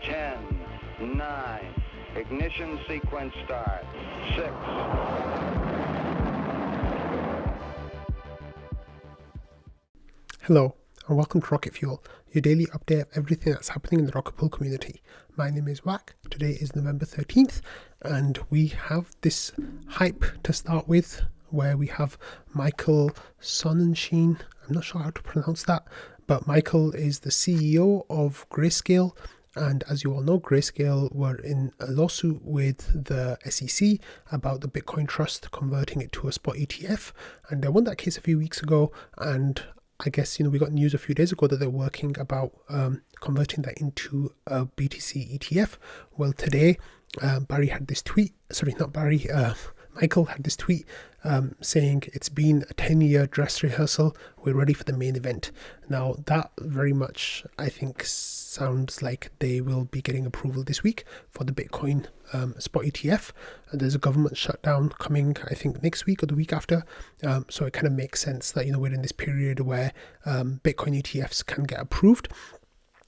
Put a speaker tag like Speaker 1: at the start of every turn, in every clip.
Speaker 1: 10, 9, ignition sequence start, 6.
Speaker 2: Hello, and welcome to Rocket Fuel, your daily update of everything that's happening in the Rocket Pool community. My name is Wack. Today is November 13th, and we have this hype to start with, where we have Michael Sonnenschein. I'm not sure how to pronounce that, but Michael is the CEO of Grayscale. And as you all know, Grayscale were in a lawsuit with the SEC about the Bitcoin Trust converting it to a spot ETF. And they won that case a few weeks ago. And I guess, we got news a few days ago that they're working about converting that into a BTC ETF. Well, today, Michael had this tweet saying it's been a 10-year dress rehearsal. We're ready for the main event. Now, that very much, I think, sounds like they will be getting approval this week for the Bitcoin spot ETF. And there's a government shutdown coming, I think, next week or the week after. So it kind of makes sense that, we're in this period where Bitcoin ETFs can get approved.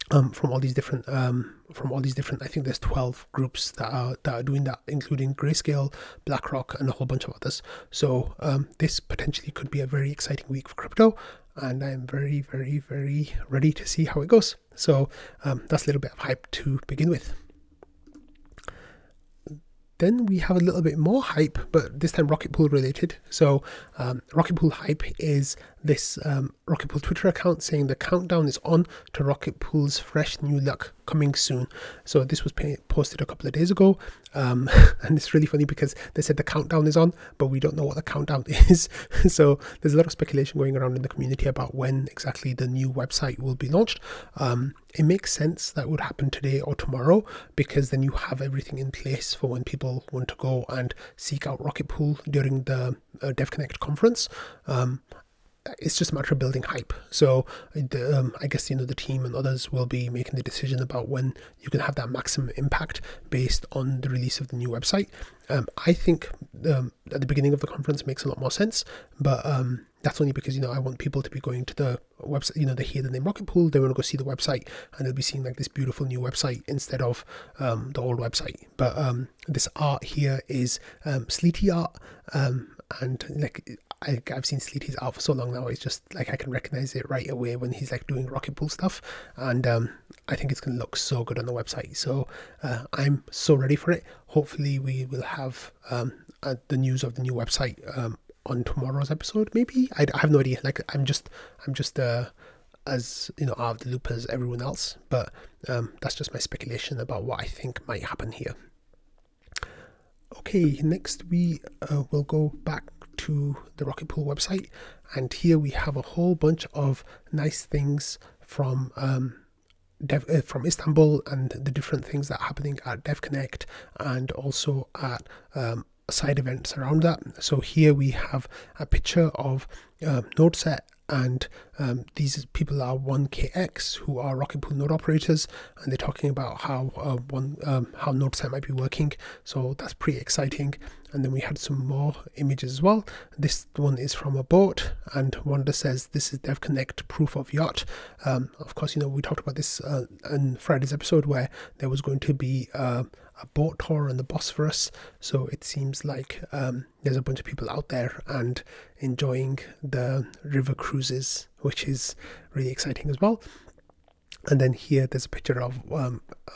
Speaker 2: From all these different, I think there's 12 groups that are doing that, including Grayscale, BlackRock, and a whole bunch of others. So this potentially could be a very exciting week for crypto, and I'm very, very, very ready to see how it goes. So that's a little bit of hype to begin with. Then we have a little bit more hype, but this time Rocket Pool related. So Rocket Pool hype is this Rocket Pool Twitter account saying the countdown is on to Rocket Pool's fresh new luck coming soon. So this was posted a couple of days ago, and it's really funny because they said the countdown is on, but we don't know what the countdown is. So there's a lot of speculation going around in the community about when exactly the new website will be launched. It makes sense that would happen today or tomorrow, because then you have everything in place for when people want to go and seek out Rocket Pool during the DevConnect conference. It's just a matter of building hype. So I guess the team and others will be making the decision about when you can have that maximum impact based on the release of the new website. I think at the beginning of the conference makes a lot more sense, but that's only because I want people to be going to the website. They hear the name Rocket Pool, they want to go see the website, and they'll be seeing like this beautiful new website instead of the old website. But this art here is Sleety art, and like I've seen Sleety's art for so long now, it's just like I can recognize it right away when he's like doing Rocket Pool stuff, and I think it's going to look so good on the website. So I'm so ready for it. Hopefully we will have the news of the new website on tomorrow's episode, maybe. I have no idea. Like I'm just as out of the loop as everyone else, but that's just my speculation about what I think might happen here. Okay, next we will go back to the Rocket Pool website, and here we have a whole bunch of nice things from Istanbul and the different things that are happening at DevConnect and also at side events around that. So here we have a picture of NodeSet, and these people are 1KX, who are Rocket Pool node operators, and they're talking about how how NodeSet might be working. So that's pretty exciting. And then we had some more images as well. This one is from a boat, and Wanda says this is DevConnect proof of yacht. Of course, we talked about this in Friday's episode, where there was going to be a boat tour on the Bosphorus. So it seems like there's a bunch of people out there and enjoying the river cruises, which is really exciting as well. And then here there's a picture of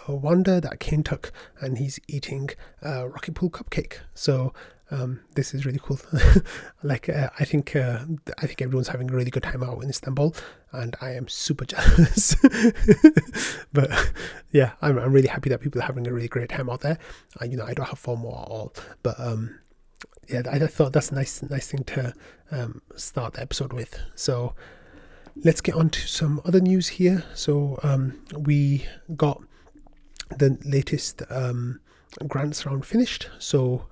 Speaker 2: Wanda that Kane took, and he's eating a Rocket Pool cupcake. So this is really cool. I think everyone's having a really good time out in Istanbul, and I am super jealous. But yeah, I'm really happy that people are having a really great time out there. I don't have FOMO at all, but yeah, I thought that's a nice thing to start the episode with. So let's get on to some other news here. So we got the latest grants round finished. So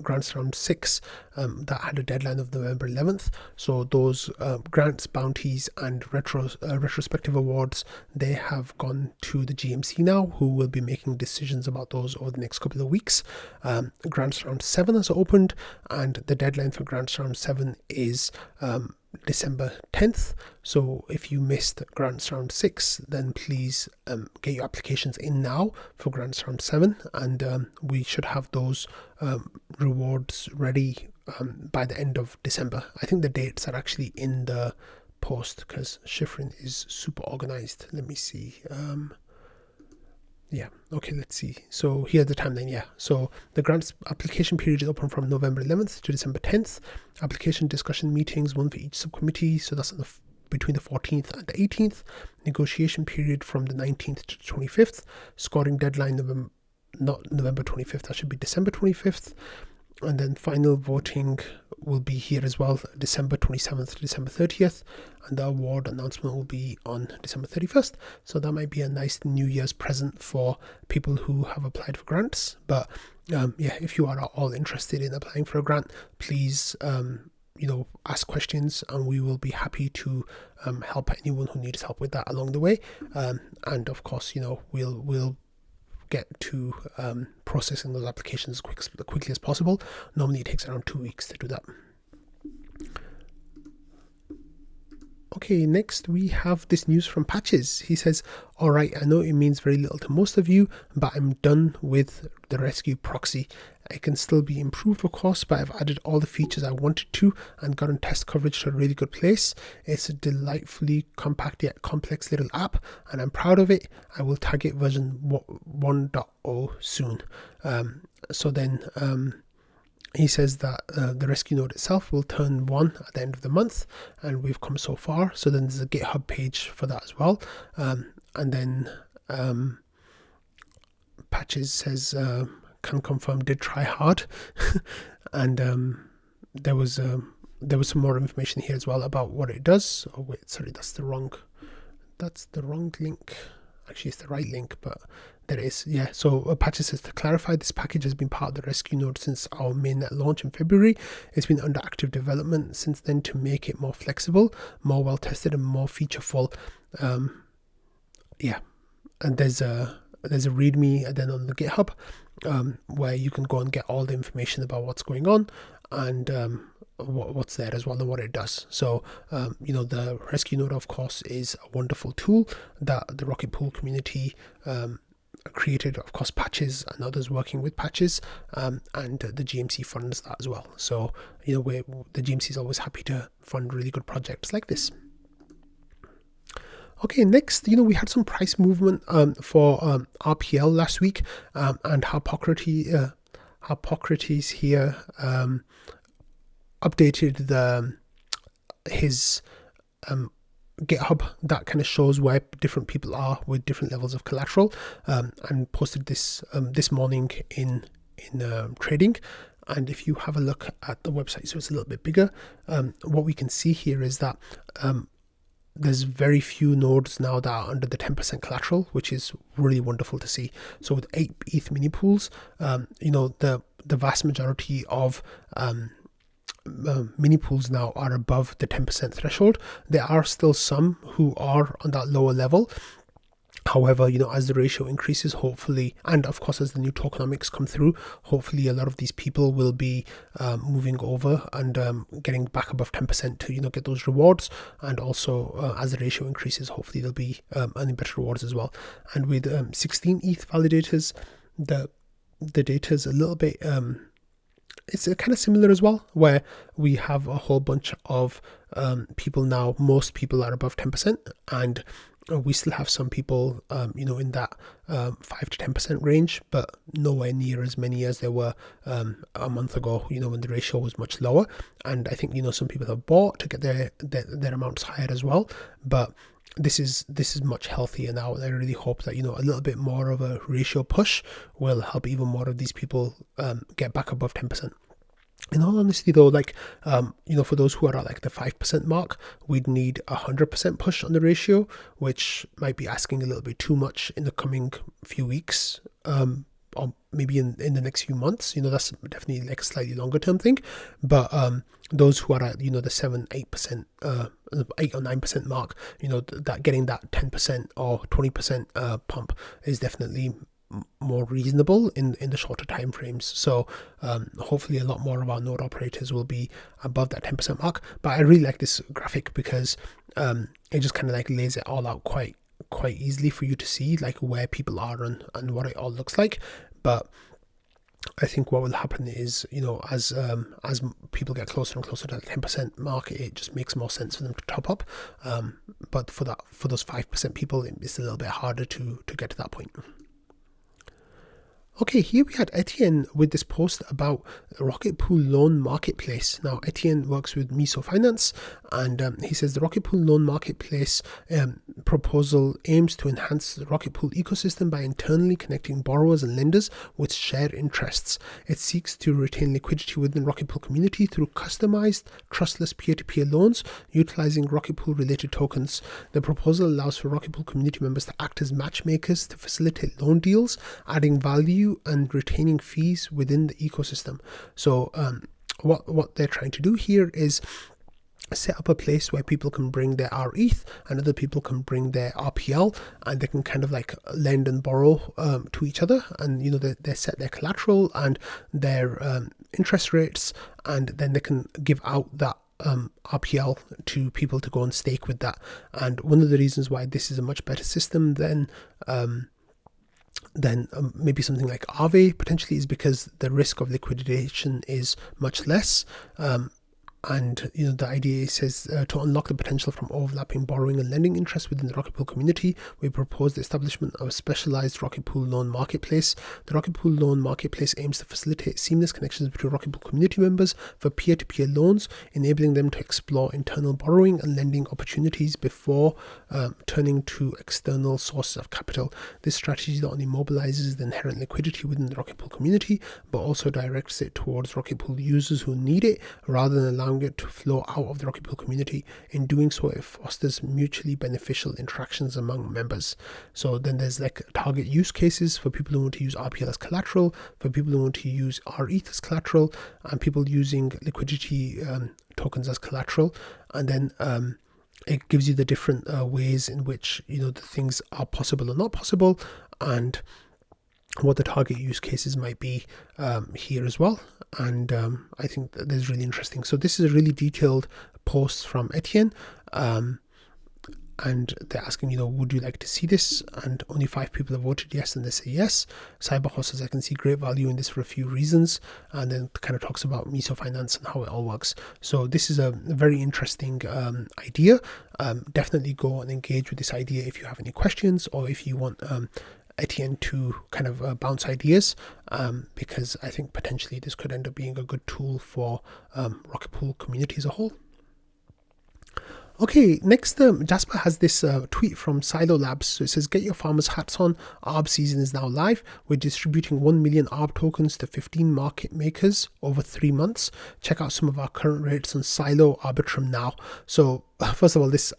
Speaker 2: grants round 6 that had a deadline of November 11th. So those grants, bounties, and retrospective awards, they have gone to the GMC now, who will be making decisions about those over the next couple of weeks. Grants round 7 has opened, and the deadline for grants round 7 is December 10th. So if you missed grants round 6, then please get your applications in now for grants round 7, and we should have those rewards ready by the end of December. I think the dates are actually in the post because Shifrin is super organized. Let me see. Yeah, okay, let's see. So here's the timeline. Yeah, so the grants application period is open from November 11th to December 10th. Application discussion meetings, one for each subcommittee, so that's on between the 14th and the 18th. Negotiation period from the 19th to the 25th. Scoring deadline not November 25th, that should be December 25th. And then final voting will be here as well, December 27th to December 30th, and the award announcement will be on December 31st. So that might be a nice New Year's present for people who have applied for grants. But yeah, if you are all interested in applying for a grant, please ask questions, and we will be happy to help anyone who needs help with that along the way. And of course, we'll get to processing those applications as quickly as possible. Normally it takes around 2 weeks to do that. Okay, next we have this news from Patches. He says, alright, I know it means very little to most of you, but I'm done with the rescue proxy. It can still be improved, of course, but I've added all the features I wanted to and gotten test coverage to a really good place. It's a delightfully compact yet complex little app, and I'm proud of it. I will tag it version 1.0 soon. So then he says that the rescue node itself will turn 1 at the end of the month, and we've come so far. So then there's a GitHub page for that as well. And then Patches says, can confirm, did try hard. And there was some more information here as well about what it does. Oh wait, sorry, that's the wrong link. Actually, it's the right link, but there it is. Yeah, so Patches says, to clarify, this package has been part of the rescue node since our mainnet launch in February. It's been under active development since then to make it more flexible, more well tested, and more featureful. Yeah, and there's a README and then on the GitHub where you can go and get all the information about what's going on and what's there as well and what it does. So the rescue node, of course, is a wonderful tool that the Rocket Pool community created. Of course, Patches and others working with Patches, and the GMC funds that as well. So the GMC is always happy to fund really good projects like this. Okay, next, we had some price movement for RPL last week, and Harpocryptes here updated his GitHub that kind of shows where different people are with different levels of collateral, and posted this this morning in trading. And if you have a look at the website, so it's a little bit bigger, what we can see here is that there's very few nodes now that are under the 10% collateral, which is really wonderful to see. So with 8 ETH mini pools, the vast majority of mini pools now are above the 10% threshold. There are still some who are on that lower level. However, as the ratio increases, hopefully, and of course as the new tokenomics come through, hopefully a lot of these people will be moving over and getting back above 10% to get those rewards. And also as the ratio increases, hopefully they'll be earning better rewards as well. And with 16 ETH validators, the data is a little bit it's kind of similar as well, where we have a whole bunch of people now. Most people are above 10%, and we still have some people, in that 5 to 10% range, but nowhere near as many as there were a month ago, when the ratio was much lower. And I think, some people have bought to get their amounts higher as well. But this is much healthier now. And I really hope that, a little bit more of a ratio push will help even more of these people get back above 10%. In all honesty though, for those who are at the 5% mark, we'd need 100% push on the ratio, which might be asking a little bit too much in the coming few weeks, or maybe in the next few months. That's definitely a slightly longer term thing. But those who are at, the 7-8%, 8 or 9% mark, that getting that 10% or 20% pump is definitely more reasonable in the shorter time frames. So hopefully a lot more of our node operators will be above that 10% mark. But I really like this graphic because it just kind of like lays it all out quite easily for you to see like where people are and what it all looks like. But I think what will happen is, as people get closer and closer to the 10% mark, it just makes more sense for them to top up. But for those 5% people, it's a little bit harder to get to that point. Okay, here we had Etienne with this post about the Rocket Pool Loan Marketplace. Now, Etienne works with Miso Finance, and he says the Rocket Pool Loan Marketplace proposal aims to enhance the Rocket Pool ecosystem by internally connecting borrowers and lenders with shared interests. It seeks to retain liquidity within the Rocket Pool community through customized, trustless peer-to-peer loans utilizing Rocket Pool related tokens. The proposal allows for Rocket Pool community members to act as matchmakers to facilitate loan deals, adding value and retaining fees within the ecosystem. So what they're trying to do here is set up a place where people can bring their RETH and other people can bring their RPL, and they can kind of like lend and borrow to each other, and they set their collateral and their interest rates, and then they can give out that RPL to people to go and stake with that. And one of the reasons why this is a much better system than maybe something like Aave potentially is because the risk of liquidation is much less. And the idea says to unlock the potential from overlapping borrowing and lending interests within the Rocket Pool community, we propose the establishment of a specialized Rocket Pool Loan Marketplace. The Rocket Pool Loan Marketplace aims to facilitate seamless connections between Rocket Pool community members for peer-to-peer loans, enabling them to explore internal borrowing and lending opportunities before turning to external sources of capital. This strategy not only mobilizes the inherent liquidity within the Rocket Pool community, but also directs it towards Rocket Pool users who need it, rather than allowing it to flow out of the Rocket Pool community. In doing so, it fosters mutually beneficial interactions among members. So then there's like target use cases for people who want to use RPL as collateral, for people who want to use RETH as collateral, and people using liquidity tokens as collateral. And then it gives you the different ways in which the things are possible or not possible, and what the target use cases might be here as well. And I think that is really interesting. So this is a really detailed post from Etienne, and they're asking, would you like to see this? And only 5 people have voted yes, and they say yes. Cyberhorse says, I can see great value in this for a few reasons, and then kind of talks about Miso Finance and how it all works. So this is a very interesting idea. Definitely go and engage with this idea if you have any questions, or if you want Etienne to kind of bounce ideas, because I think potentially this could end up being a good tool for Rocket Pool community as a whole. Okay, next Jasper has this tweet from Silo Labs. So it says, get your farmers hats on, ARB season is now live. We're distributing 1 million ARB tokens to 15 market makers over 3 months. Check out some of our current rates on Silo Arbitrum now. So first of all, this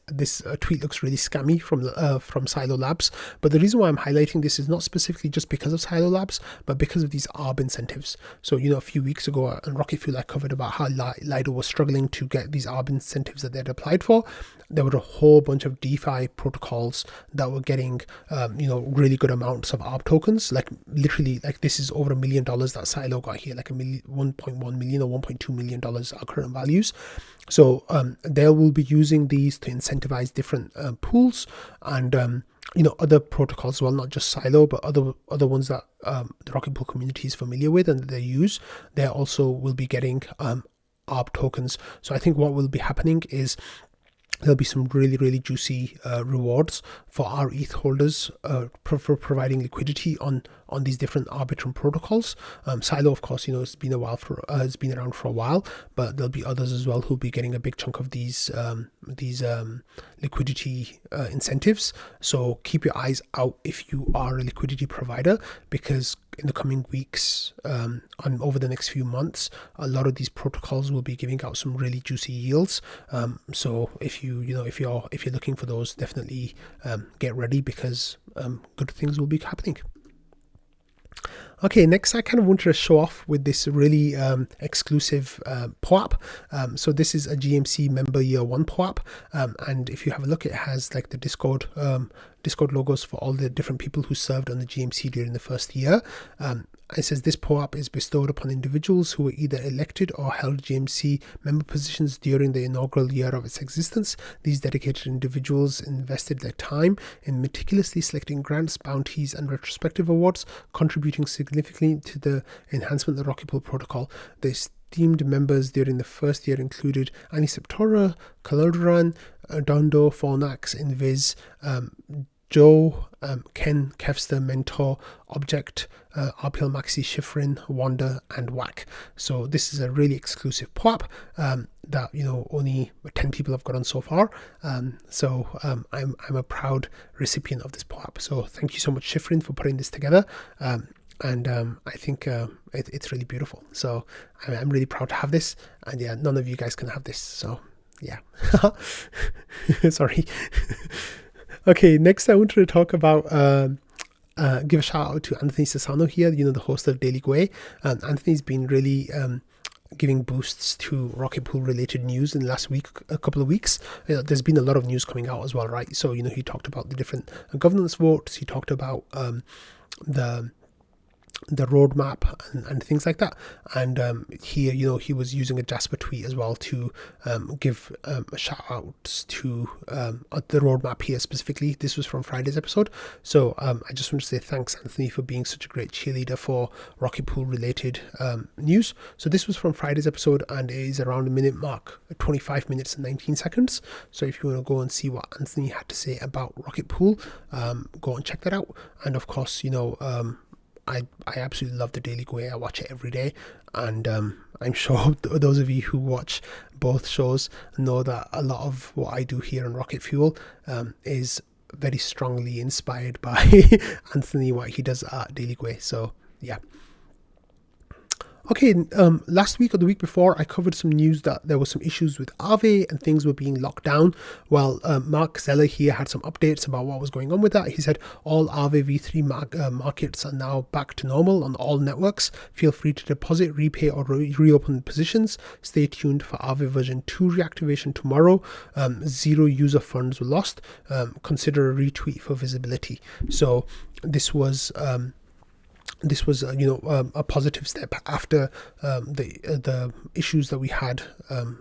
Speaker 2: tweet looks really scammy from Silo Labs, but the reason why I'm highlighting this is not specifically just because of Silo Labs, but because of these ARB incentives. So a few weeks ago on Rocket Fuel I covered about how Lido was struggling to get these ARB incentives that they'd applied for. There were a whole bunch of DeFi protocols that were getting really good amounts of ARB tokens, like literally, like this is over $1 million that Silo got here, like 1.1 million or $1.2 million are current values. So they will be using these to incentivize different pools and other protocols as well, not just Silo, but other ones that the Rocket Pool community is familiar with and that they use. They also will be getting ARB tokens. So I think what will be happening is there'll be some really, really juicy rewards for our ETH holders for providing liquidity on these different Arbitrum protocols. Silo, of course, it's been it's been around for a while, but there'll be others as well who'll be getting a big chunk of these liquidity incentives. So keep your eyes out if you are a liquidity provider, because in the coming weeks and over the next few months, a lot of these protocols will be giving out some really juicy yields. So if if you're looking for those, definitely get ready, because good things will be happening. Okay, next I kind of wanted to show off with this really exclusive POAP. So this is a GMC member year 1 POAP, and if you have a look, it has like the Discord Discord logos for all the different people who served on the GMC during the first year. It says this POAP is bestowed upon individuals who were either elected or held GMC member positions during the inaugural year of its existence. These dedicated individuals invested their time in meticulously selecting grants, bounties, and retrospective awards, contributing significantly to the enhancement of the Rocket Pool protocol. The esteemed members during the first year included Annie Septora, Collateral, Dondo, Fornax, Invis, Joe, Ken, Kevster, Mentor, Object, RPL Maxi, Schifrin, Wanda, and Whack. So this is a really exclusive POAP that only 10 people have got on so far. So I'm a proud recipient of this POAP. So thank you so much, Schifrin, for putting this together. And I think it's really beautiful. So I'm really proud to have this. And yeah, none of you guys can have this. So yeah, sorry. Okay, next I wanted to talk about, give a shout out to Anthony Sassano here, the host of Daily Gwei. Anthony's been really giving boosts to Rocket Pool related news in the last a couple of weeks. There's been a lot of news coming out as well, right? So, he talked about the different governance votes. He talked about the roadmap and things like that, and here he was using a Jasper tweet as well to give shout outs to the roadmap here specifically. This was from Friday's episode, so I just want to say thanks, Anthony, for being such a great cheerleader for Rocket Pool related news. So this was from Friday's episode, and it is around a minute mark, 25 minutes and 19 seconds. So if you want to go and see what Anthony had to say about Rocket Pool, go and check that out. And of course, I absolutely love the Daily Gwei. I watch it every day, and I'm sure those of you who watch both shows know that a lot of what I do here on Rocket Fuel is very strongly inspired by Anthony, what he does at Daily Gwei. So yeah. Okay, last week or the week before, I covered some news that there were some issues with Aave and things were being locked down. Well, Mark Zeller here had some updates about what was going on with that. He said all Aave v3 markets are now back to normal on all networks. Feel free to deposit, repay, or reopen positions. Stay tuned for Aave version 2 reactivation tomorrow. 0 user funds were lost. Consider a retweet for visibility. So this was a positive step after the issues that we had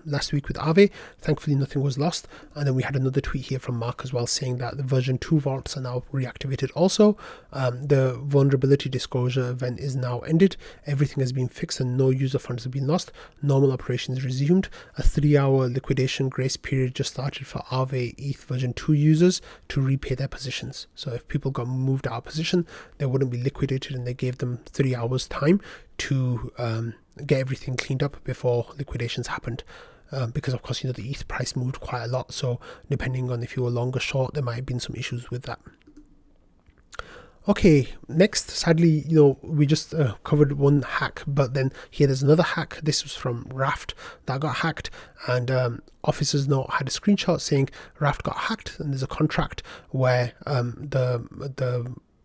Speaker 2: last week with Aave. Thankfully, nothing was lost. And then we had another tweet here from Mark as well saying that the version 2 vaults are now reactivated also. The vulnerability disclosure event is now ended. Everything has been fixed and no user funds have been lost. Normal operations resumed. A 3-hour liquidation grace period just started for Aave ETH version 2 users to repay their positions. So if people got moved out of position, they wouldn't be liquidated, and they gave them 3 hours time to get everything cleaned up before liquidations happened, because of course the ETH price moved quite a lot, so depending on if you were long or short, there might have been some issues with that. Okay, next, sadly, we just covered one hack, but then here there's another hack. This was from Raft that got hacked, and Officers Note had a screenshot saying Raft got hacked, and there's a contract where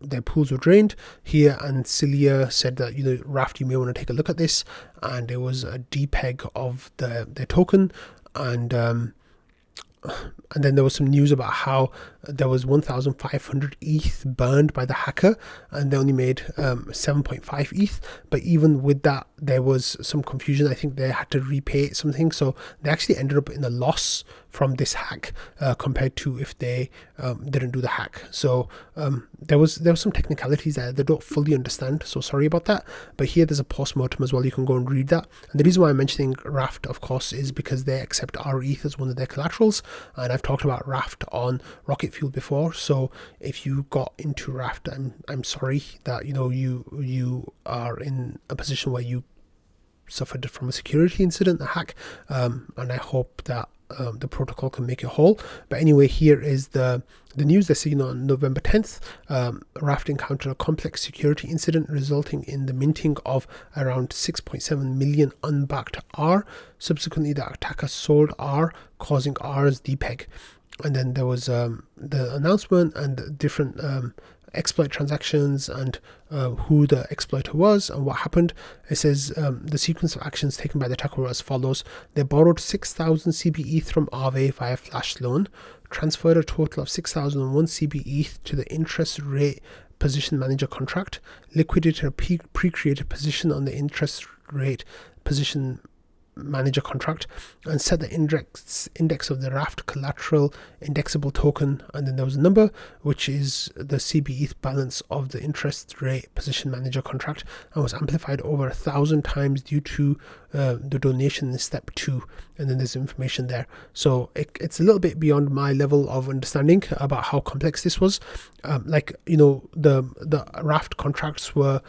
Speaker 2: their pools were drained here, and Celia said that Raft, you may want to take a look at this, and it was a depeg of their token, and then there was some news about how there was 1,500 ETH burned by the hacker, and they only made 7.5 ETH. But even with that, there was some confusion. I think they had to repay something, so they actually ended up in a loss from this hack compared to if they didn't do the hack. So there was some technicalities there they don't fully understand, so sorry about that. But here there's a post-mortem as well. You can go and read that. And the reason why I'm mentioning Raft, of course, is because they accept our ETH as one of their collaterals, and I've talked about Raft on Rocket Fuel before. So if you got into Raft, I'm sorry that you are in a position where you suffered from a security incident, a hack, and I hope that the protocol can make it whole. But anyway, here is the news. They're saying on November 10th, Raft encountered a complex security incident resulting in the minting of around 6.7 million unbacked R. Subsequently, the attacker sold R, causing R's depeg. And then there was the announcement and different exploit transactions and who the exploiter was and what happened. It says the sequence of actions taken by the attacker were as follows. They borrowed 6,000 CBETH from Aave via flash loan, transferred a total of 6,001 CBETH to the interest rate position manager contract, liquidated a pre-created position on the interest rate position manager contract, and set the index of the Raft collateral indexable token, and then there was a number which is the CBETH balance of the interest rate position manager contract, and was amplified over 1,000 times due to the donation in step 2, and then there's information there. So it's a little bit beyond my level of understanding about how complex this was. The Raft contracts were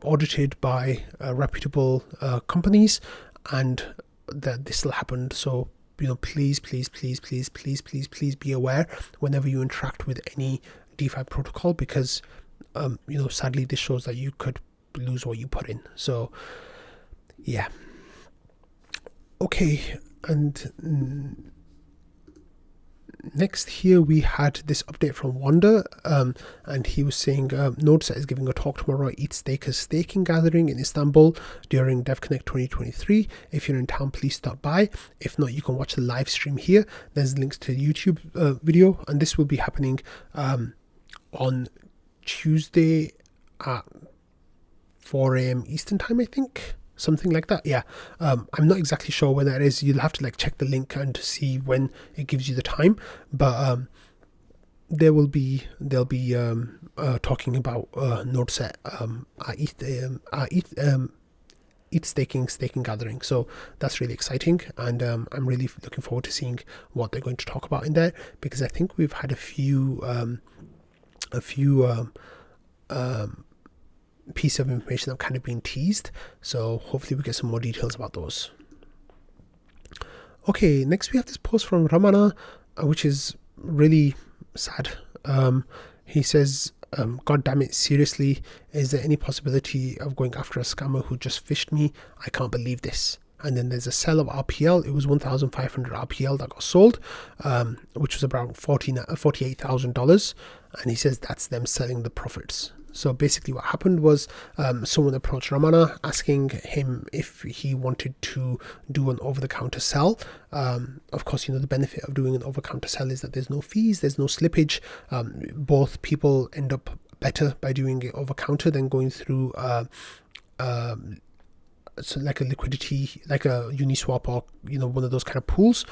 Speaker 2: audited by reputable companies, and that this still happened. So please be aware whenever you interact with any DeFi protocol, because sadly this shows that you could lose what you put in. So yeah, okay. And next here we had this update from Wanda, and he was saying NodeSet is giving a talk tomorrow at ETH Stakers staking gathering in Istanbul during DevConnect 2023. If you're in town, please stop by. If not, you can watch the live stream here. There's links to the YouTube video, and this will be happening on Tuesday at 4 a.m. Eastern time, I think. Something like that. Yeah, I'm not exactly sure when that is. You'll have to check the link and see when it gives you the time, but they'll be talking about NodeSet at ETH staking gathering. So that's really exciting, and I'm really looking forward to seeing what they're going to talk about in there, because I think we've had a few piece of information that kind of been teased, so hopefully we get some more details about those. Okay, next we have this post from Ramana, which is really sad. He says, God damn it, seriously, is there any possibility of going after a scammer who just fished me? I can't believe this. And then there's a sell of RPL. It was 1,500 RPL that got sold, which was about $48,000, and he says that's them selling the profits. So basically what happened was someone approached Ramana asking him if he wanted to do an over-the-counter sell. Of course, the benefit of doing an over-the-counter sell is that there's no fees, there's no slippage. Both people end up better by doing it over-counter than going through so like a liquidity, like a Uniswap or one of those kind of pools,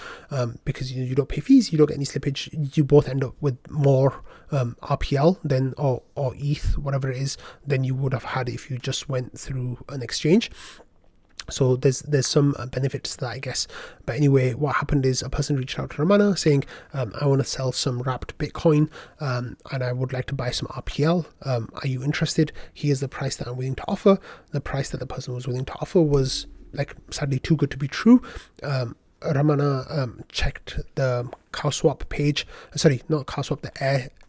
Speaker 2: because you don't pay fees, you don't get any slippage, you both end up with more RPL than or ETH, whatever it is, than you would have had if you just went through an exchange. So there's some benefits to that, I guess. But anyway, what happened is a person reached out to Ramana saying, I want to sell some wrapped Bitcoin, and I would like to buy some RPL. Are you interested? Here's the price that I'm willing to offer. The price that the person was willing to offer was sadly too good to be true. Ramana checked the CowSwap page, sorry, not CowSwap, the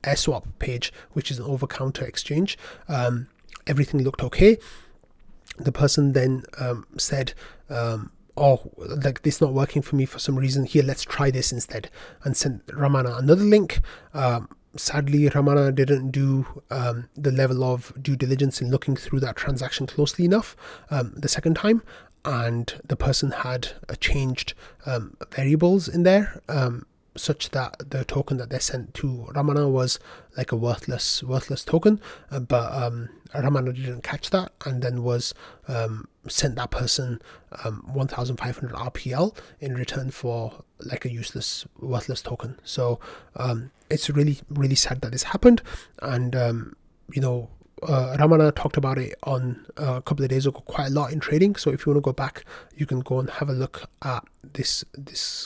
Speaker 2: AirSwap page, which is an over-counter exchange. Everything looked okay. The person then said, this not working for me for some reason, here, let's try this instead, and sent Ramana another link. Sadly, Ramana didn't do the level of due diligence in looking through that transaction closely enough the second time, and the person had changed variables in there, such that the token that they sent to Ramana was like a worthless token, but Ramana didn't catch that, and then was sent that person 1,500 RPL in return for like a useless, worthless token. So it's really, really sad that this happened, and Ramana talked about it on a couple of days ago quite a lot in trading. So if you want to go back, you can go and have a look at this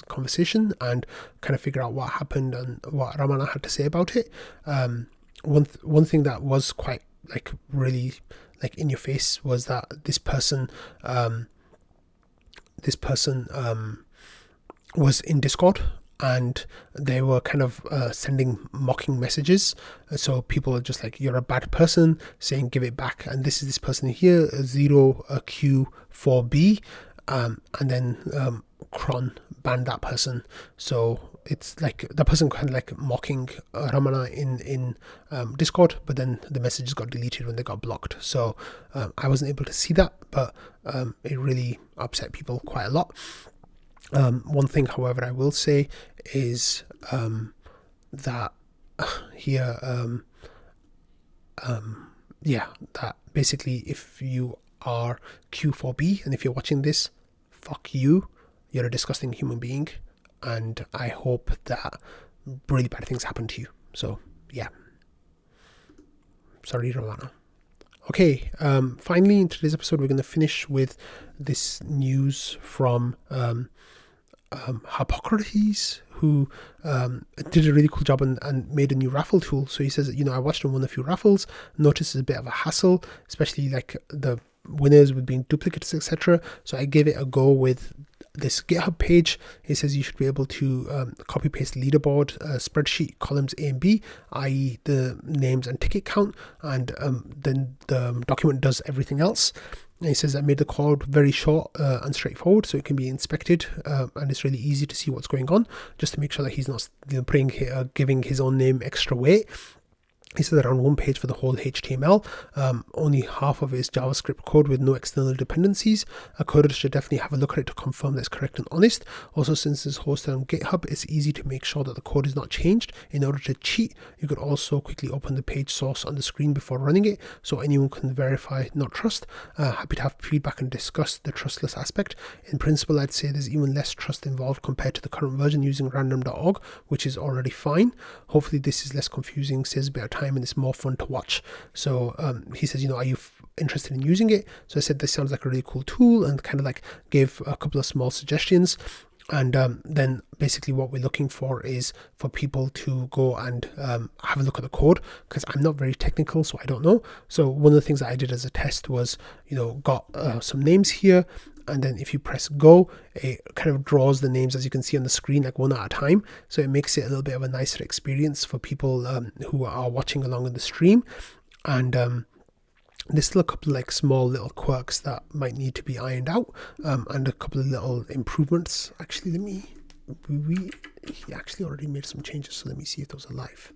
Speaker 2: conversation and kind of figure out what happened and what Ramana had to say about it. One thing that was quite really in your face was that this person was in Discord, and they were kind of sending mocking messages. So people are just like, you're a bad person, saying give it back. And this is this person here, 0Q4B, and then Cron banned that person. So it's like the person kind of like mocking Ramana in Discord, but then the messages got deleted when they got blocked. So I wasn't able to see that, but it really upset people quite a lot. One thing, however, I will say is that here, that basically if you are Q4B and if you're watching this, fuck you, you're a disgusting human being, and I hope that really bad things happen to you. So yeah, sorry, Ramana. Okay, finally in today's episode we're going to finish with this news from Harpocryptes, who did a really cool job and made a new raffle tool. So he says, I watched and won a few raffles, noticed it's a bit of a hassle, especially like the winners with being duplicates, etc. So I gave it a go with this GitHub page. He says you should be able to copy paste leaderboard spreadsheet columns A and B, i.e. the names and ticket count, and then the document does everything else. And he says I made the code very short and straightforward, so it can be inspected, and it's really easy to see what's going on, just to make sure that he's not giving his own name extra weight. He says around one page for the whole HTML, only half of it is JavaScript code with no external dependencies. A coder should definitely have a look at it to confirm that it's correct and honest. Also, since it's hosted on GitHub, it's easy to make sure that the code is not changed. In order to cheat, you could also quickly open the page source on the screen before running it, so anyone can verify, not trust. Happy to have feedback and discuss the trustless aspect. In principle, I'd say there's even less trust involved compared to the current version using random.org, which is already fine. Hopefully this is less confusing, saves a bit of time, and it's more fun to watch. So he says, are you interested in using it? So I said this sounds like a really cool tool, and kind of like gave a couple of small suggestions. And then basically what we're looking for is for people to go and have a look at the code, because I'm not very technical, so I don't know. So one of the things that I did as a test was, got some names here, and then if you press go, it kind of draws the names, as you can see on the screen, like one at a time. So it makes it a little bit of a nicer experience for people who are watching along in the stream. And there's still a couple of like small little quirks that might need to be ironed out, and a couple of little improvements. Actually, he actually already made some changes, so let me see if those are live.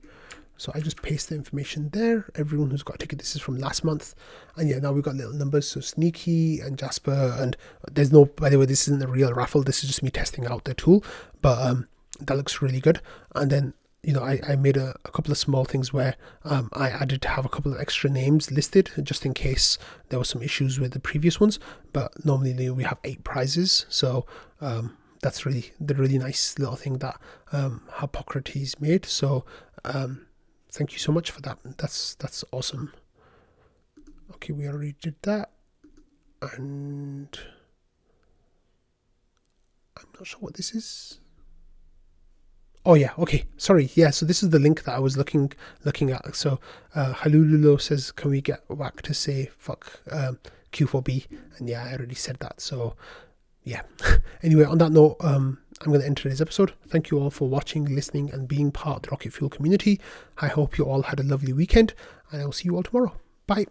Speaker 2: So I just paste the information there. Everyone who's got a ticket, this is from last month. And yeah, now we've got little numbers. So Sneaky and Jasper, and there's no, by the way, this isn't a real raffle. This is just me testing out the tool, but that looks really good. And then, I made a couple of small things where I added to have a couple of extra names listed just in case there was some issues with the previous ones. But normally we have 8 prizes. So that's really the really nice little thing that Harpocryptes made. So thank you so much for that. That's awesome. Okay, we already did that, and I'm not sure what this is. Oh yeah, okay, sorry. Yeah, so this is the link that I was looking at. So Halululo says, can we get Whack to say fuck Q4B? And yeah, I already said that. So yeah. Anyway, on that note, I'm going to end today's episode. Thank you all for watching, listening, and being part of the Rocket Fuel community. I hope you all had a lovely weekend, and I'll see you all tomorrow. Bye.